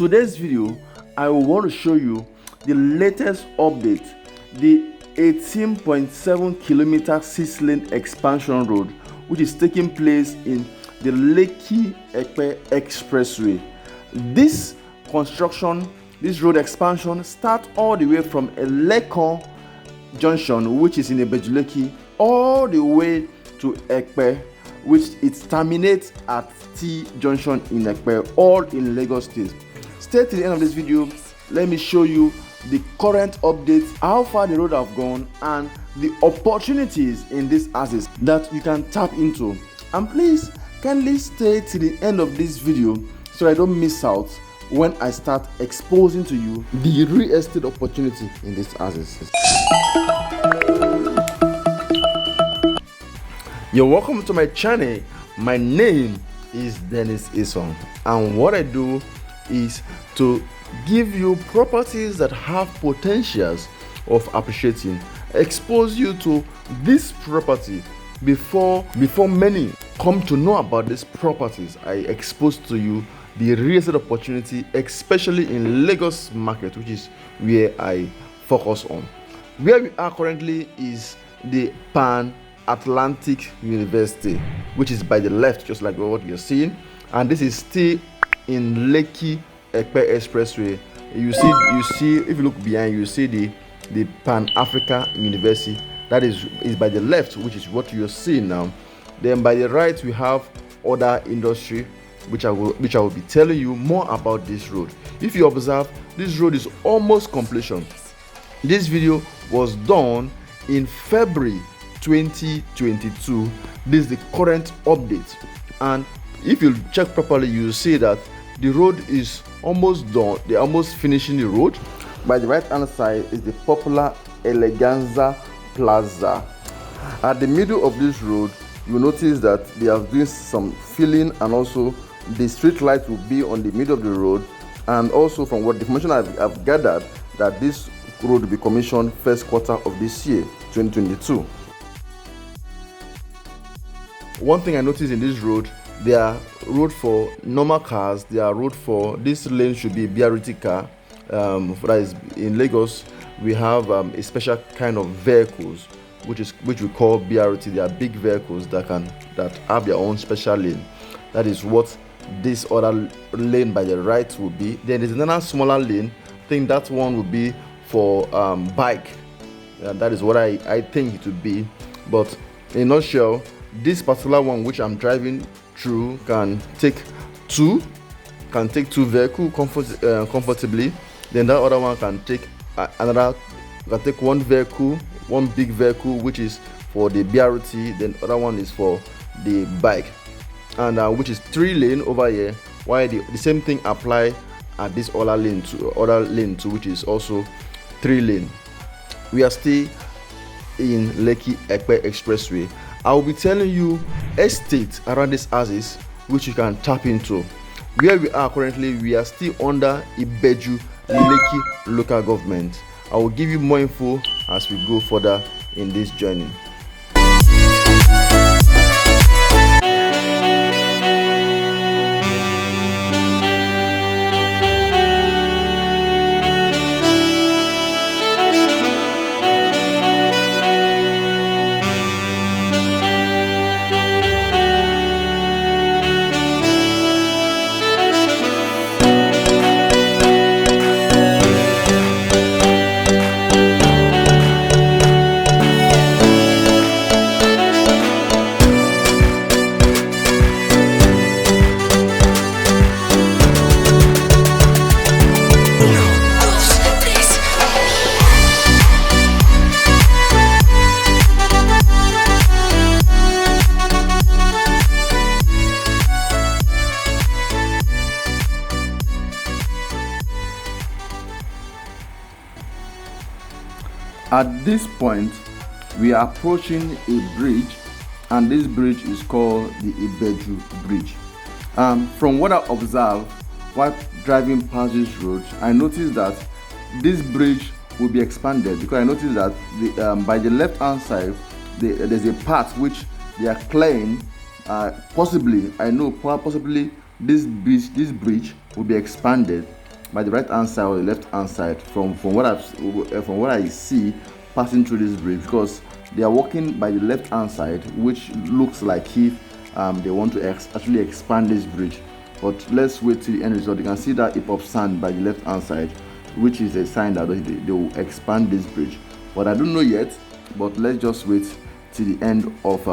today's video, I want to show you the latest update, the 18.7 kilometer 6-lane expansion road, which is taking place in the Lekki-Epe Expressway. This construction, this road expansion starts all the way from Eleko Junction, which is in Ibeju Lekki, all the way to Epe, which it terminates at T-Junction in Epe, all in Lagos State. Stay till the end of this video. Let me show you the current updates, how far the road have gone, and the opportunities in these assets that you can tap into. And please kindly stay till the end of this video so I don't miss out when I start exposing to you the real estate opportunity in these assets. You're welcome to my channel. My name is Dennis Ison, and what I do is to give you properties that have potentials of appreciating, expose you to this property before many come to know about these properties. I expose to you the real estate opportunity, especially in Lagos market, which is where I focus on. Where we are currently is the Pan-Atlantic University, which is by the left, just like what you're seeing, and this is still in Lekki-Epe Expressway. You see, if you look behind, you see the Pan-Africa University. That is by the left, which is what you're seeing now. Then by the right, we have other industry, which I will be telling you more about this road. If you observe, this road is almost completion. This video was done in February 2022. This is the current update, and if you check properly, you will see that the road is almost done. They're almost finishing the road. By the right hand side is the popular Eleganza Plaza. At the middle of this road, you notice that they are doing some filling, and also the street light will be on the middle of the road. And also, from what the information I've gathered, that this road will be commissioned first quarter of this year, 2022. One thing I noticed in this road, there are road for normal cars, there are road for this lane should be BRT car. That is in Lagos, we have a special kind of vehicles which we call BRT. They are big vehicles that have their own special lane. That is what this other lane by the right will be. Then there's another smaller lane. I think that one will be for bike. That is what I think it would be. But in a nutshell, this particular one which I'm driving through can take two vehicles comfortably. Then that other one can take one vehicle, one big vehicle, which is for the BRT. Then other one is for the bike, and which is 3-lane over here. While the same thing apply at this other lane too, which is also 3-lane. We are still in Lekki-Epe Expressway. I will be telling you estates around these houses which you can tap into. Where we are currently, we are still under Ibeju Lekki local government. I will give you more info as we go further in this journey. At this point, we are approaching a bridge, and this bridge is called the Ibeju Bridge. From what I observed while driving past this road, I noticed that this bridge will be expanded, because I noticed that by the left hand side there's a part which they are clearing. Possibly this bridge will be expanded by the right hand side or the left hand side from what I see passing through this bridge, because they are walking by the left hand side, which looks like if they want to actually expand this bridge. But let's wait till the end result. You can see that heap of sand by the left hand side, which is a sign that they will expand this bridge. But I don't know yet, but let's just wait till the end of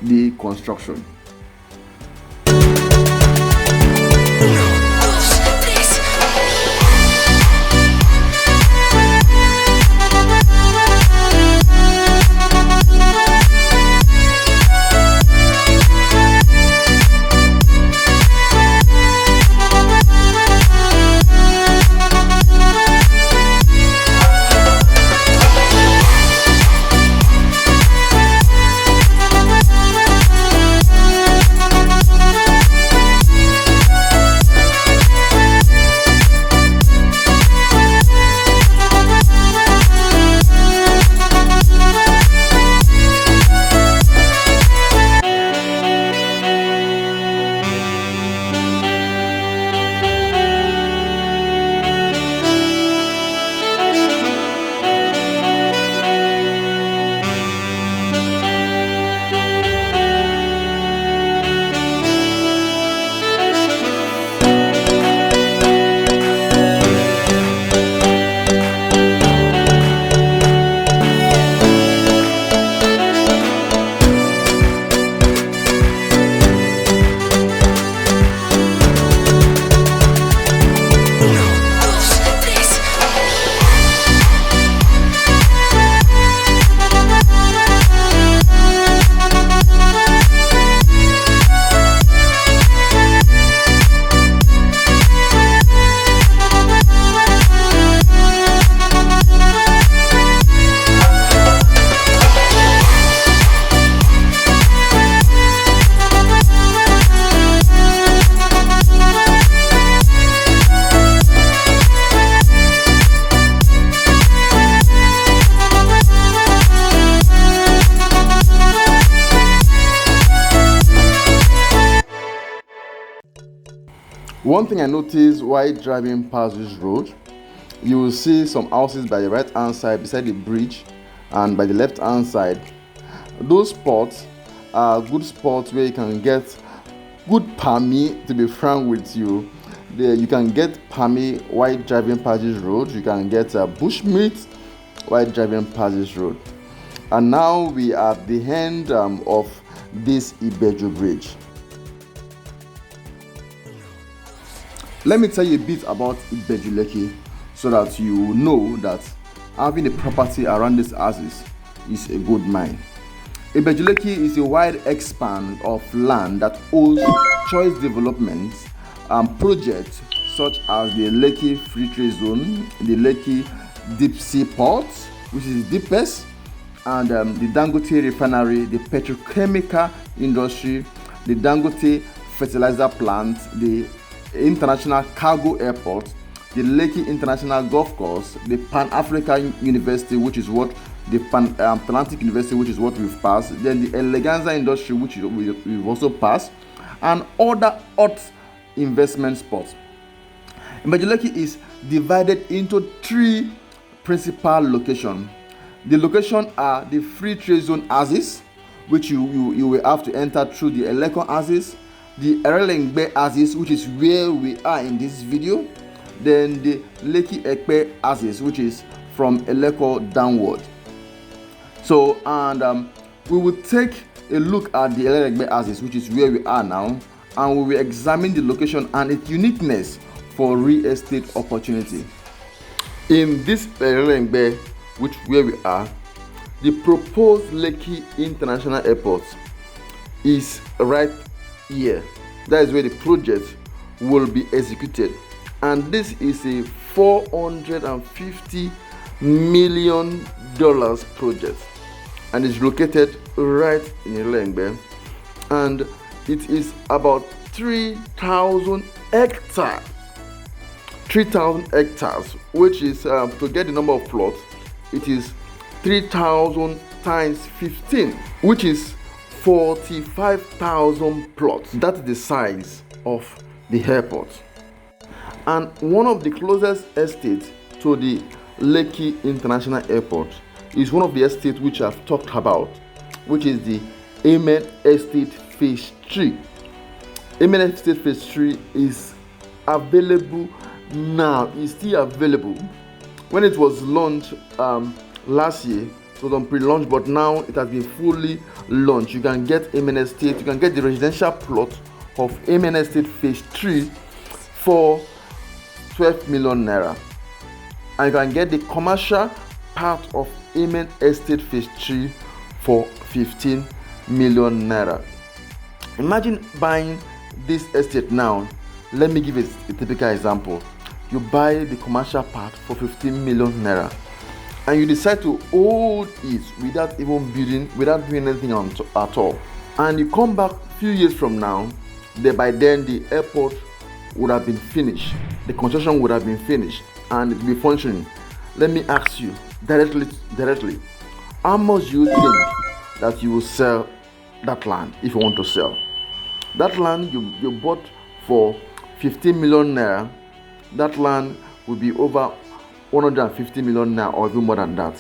the construction. One thing I noticed while driving past this road, you will see some houses by the right hand side beside the bridge, and by the left hand side. Those spots are good spots where you can get good permit. To be frank with you, you can get permit while driving past this road. You can get bushmeat while driving past this road. And now we are at the end of this Ibeju bridge. Let me tell you a bit about Ibeju Lekki so that you know that having a property around these houses is a good mine. Ibeju Lekki is a wide expanse of land that holds choice developments and projects such as the Lekki Free Trade Zone, the Lekki Deep Sea Port, which is the deepest, and the Dangote Refinery, the petrochemical industry, the Dangote fertilizer plant, the International Cargo Airport, the Lekki International Golf Course, the Pan-African University, which is what the Pan-Atlantic University, which is what we've passed, then the Eleganza industry, which we've also passed, and other hot investment spots. Ibeju Lekki is divided into 3 principal locations. The locations are the Free Trade Zone axis, which you will have to enter through the Eleko axis, the Lekki-Epe axis, which is where we are in this video, then the Lekki-Epe axis, which is from Eleko downward. So, and we will take a look at the Lekki-Epe axis, which is where we are now, and we will examine the location and its uniqueness for real estate opportunity. In this Lekki-Epe, which where we are, the proposed Lekki International Airport is right here. That is where the project will be executed, and this is a $450 million project, and is located right in Lekki, and it is about 3,000 hectares. 3,000 hectares, which is to get the number of plots, it is 3,000 times 15, which is 45,000 plots. That's the size of the airport. And one of the closest estates to the Lekki International Airport is one of the estates which I've talked about, which is the Epe Estate Phase 3. Epe Estate Phase 3 is available now. It's still available. When it was launched last year, it was on pre-launch, but now it has been fully launched. You can get Epe Estate, you can get the residential plot of Epe Estate Phase 3 for 12 million naira. And you can get the commercial part of Epe Estate Phase 3 for 15 million naira. Imagine buying this estate now. Let me give a typical example. You buy the commercial part for 15 million naira and you decide to hold it without even building, without doing anything at all. And you come back a few years from now, by then the airport would have been finished, the construction would have been finished, and it will be functioning. Let me ask you directly, how much do you think that you will sell that land if you want to sell? That land you bought for 15 million naira, that land will be over 150 million naira or even more than that.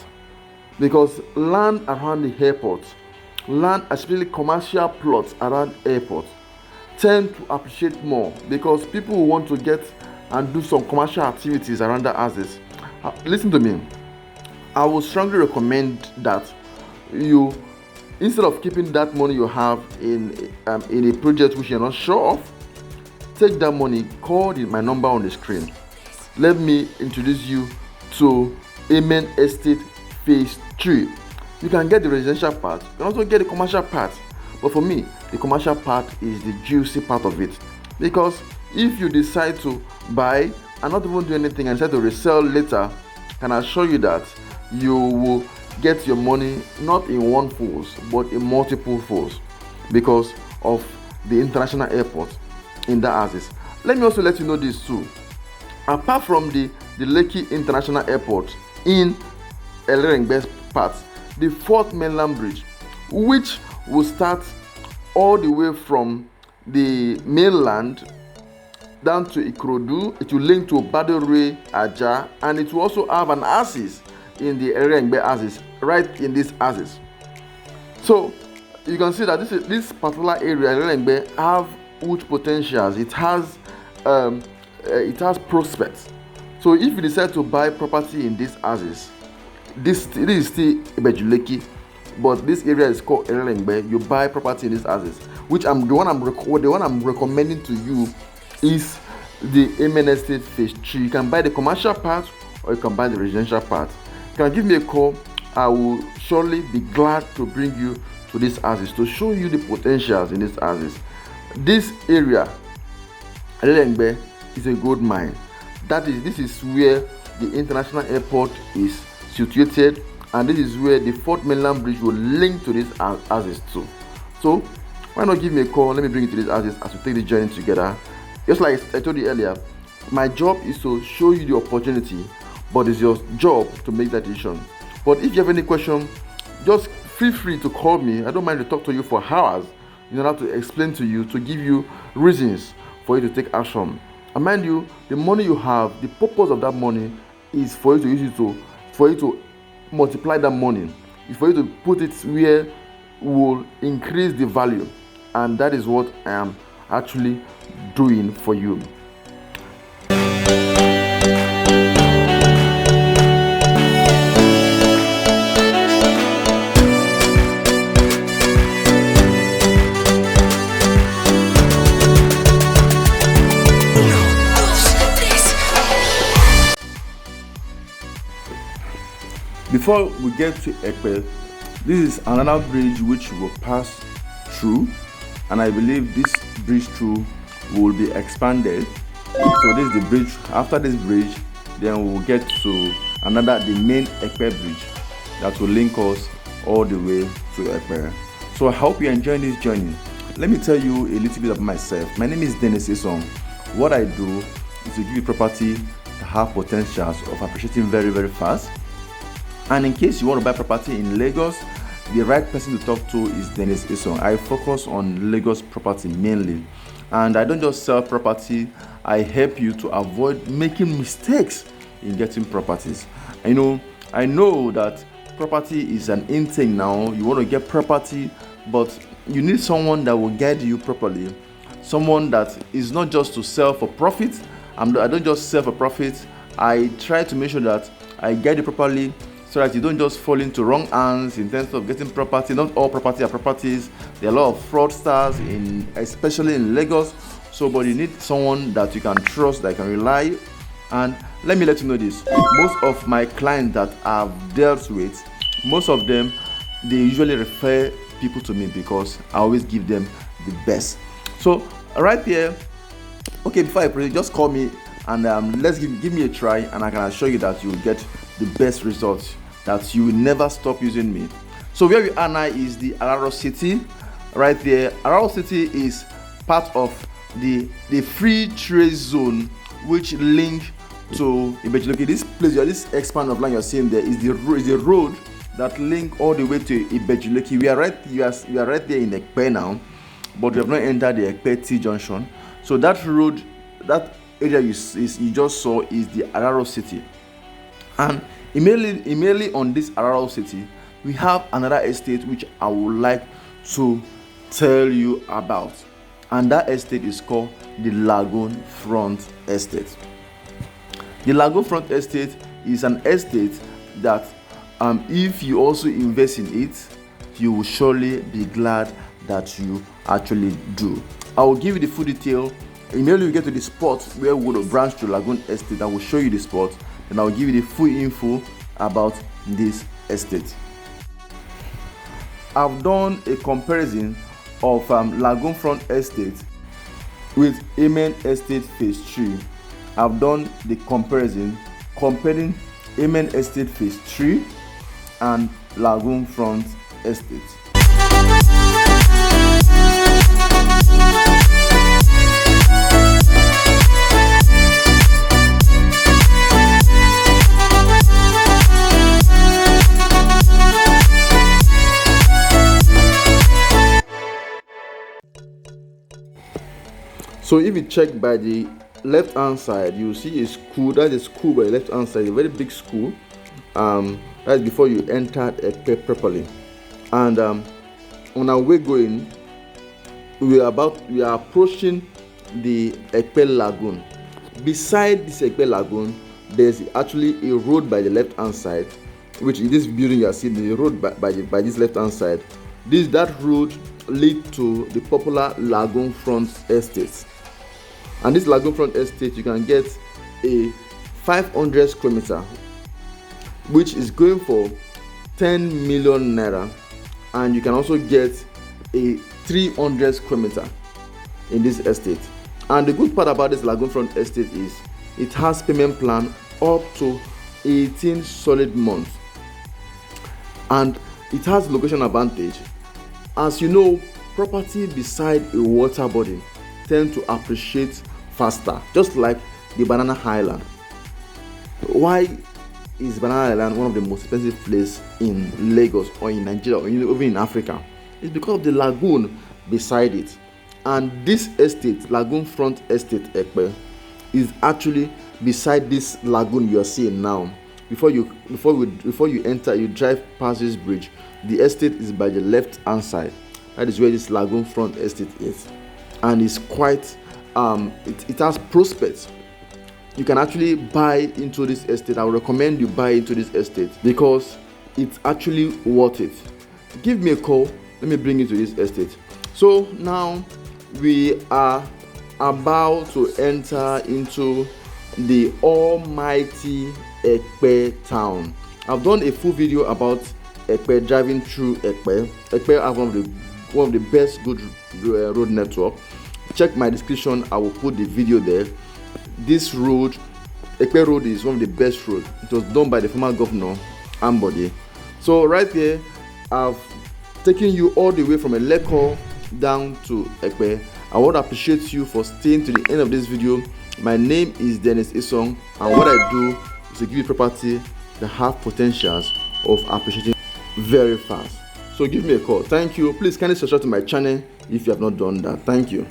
Because land around the airport, land, especially commercial plots around airport, tend to appreciate more because people will want to get and do some commercial activities around the houses. Listen to me. I would strongly recommend that you, instead of keeping that money you have in a project which you're not sure of, take that money, call my number on the screen. Let me introduce you to Epe Estate Phase 3. You can get the residential part, you can also get the commercial part. But for me, the commercial part is the juicy part of it. Because if you decide to buy and not even do anything and decide to resell later, I can assure you that you will get your money not in one force, but in multiple folds because of the international airport in that houses. Let me also let you know this too. Apart from the Lekki International Airport in Eleko part, the 4th mainland bridge, which will start all the way from the mainland down to Ikorodu, it will link to Badore, Aja, and it will also have an axis in the Eleko axis, right in this axis. So you can see that this particular area, Eleko, have huge potentials. It has prospects. So if you decide to buy property in this axis, this is still Ibeju Lekki, but this area is called Eleko. You buy property in this axis, which the one I'm recommending to you is the Epe Estate Phase 3. You can buy the commercial part or you can buy the residential part. You can give me a call. I will surely be glad to bring you to this axis to show you the potentials in this axis. This area, Eleko, is a gold mine. This is where the international airport is situated, and this is where the 4th mainland bridge will link to this axis too. So why not give me a call? Let me bring you to this axis as we take the journey together. Just like I told you earlier, my job is to show you the opportunity, but it's your job to make that decision. But if you have any question, just feel free to call me. I don't mind to talk to you for hours in order to explain to you, to give you reasons for you to take action. And mind you, the money you have, the purpose of that money is for you to use it for you to multiply that money. It's for you to put it where will increase the value, and that is what I am actually doing for you. Before we get to Epe, this is another bridge which will pass through, and I believe this bridge through will be expanded. So this is the bridge. After this bridge, then we'll get to the main Epe bridge that will link us all the way to Epe. So I hope you're enjoying this journey. Let me tell you a little bit about myself. My name is Dennis Isong. What I do is to give you property that have potentials of appreciating very, very fast. And in case you want to buy property in Lagos, the right person to talk to is Dennis Isong. I focus on Lagos property mainly. And I don't just sell property, I help you to avoid making mistakes in getting properties. I know that property is an in thing now. You want to get property, but you need someone that will guide you properly. Someone that is not just to sell for profit. I don't just sell for profit. I try to make sure that I guide you properly so that you don't just fall into wrong hands in terms of getting property. Not all property are properties. There are a lot of fraudsters, especially in Lagos. So, but you need someone that you can trust, that can rely. And let me let you know this: most of my clients that I've dealt with, most of them, they usually refer people to me because I always give them the best. So right here, okay, before I proceed, just call me and let's give me a try, and I can assure you that you will get the best results, that you will never stop using me. So where we are now is the Araro City. Right there, Araro City is part of the free trade zone which link to Ibeju Lekki. This place, this expanse of land you're seeing there, is the road that link all the way to Ibeju Lekki. We are right there in Epe now, but we have not entered the Epe T-Junction. So that road, that area you just saw, is the Araro City. And immediately on this Araro City, we have another estate which I would like to tell you about, and that estate is called the Lagoon Front Estate. The Lagoon Front Estate is an estate that if you also invest in it, you will surely be glad that you actually do. I will give you the full detail. Immediately we get to the spot where we will branch to Lagoon Estate. I will show you the spot, and I will give you the full info about this estate. I've done a comparison of Lagoon Front Estate with Amen Estate Phase 3. I've done the comparison comparing Amen Estate Phase 3 and Lagoon Front Estate. So if you check by the left hand side, you see a school. That is school by the left hand side, a very big school. That's before you enter Epe properly. And on our way going, we are approaching the Epe Lagoon. Beside this Epe Lagoon, there's actually a road by the left hand side, which in this building you are seeing the road by this left hand side. That road leads to the popular Lagoon Front Estate. And this Lagoon Front Estate, you can get a 500 square meter, which is going for 10 million naira, and you can also get a 300 square meter in this estate. And the good part about this Lagoon Front Estate is it has payment plan up to 18 solid months, and it has location advantage. As you know, property beside a water body tend to appreciate faster, just like the Banana Island. Why is Banana Island one of the most expensive places in Lagos or in Nigeria or even in Africa? It's because of the lagoon beside it. And this estate, Lagoon Front Estate Epe, is actually beside this lagoon you are seeing now. Before you enter, you drive past this bridge. The estate is by the left hand side. That is where this Lagoon Front Estate is, and it's quite it has prospects. You can actually buy into this estate. I would recommend you buy into this estate because it's actually worth it. Give me a call, let me bring you to this estate. So now we are about to enter into the almighty Epe town. I've done a full video about Epe, driving through Epe. Epe have one of the best good road network. Check my description, I will put the video there. This road, Epe Road, is one of the best roads. It was done by the former governor, Ambode. So right there, I've taken you all the way from Eleko down to Epe. I want to appreciate you for staying to the end of this video. My name is Dennis Isong, and what I do is to give you property that have potentials of appreciating very fast. So give me a call. Thank you. Please kindly subscribe to my channel if you have not done that. Thank you.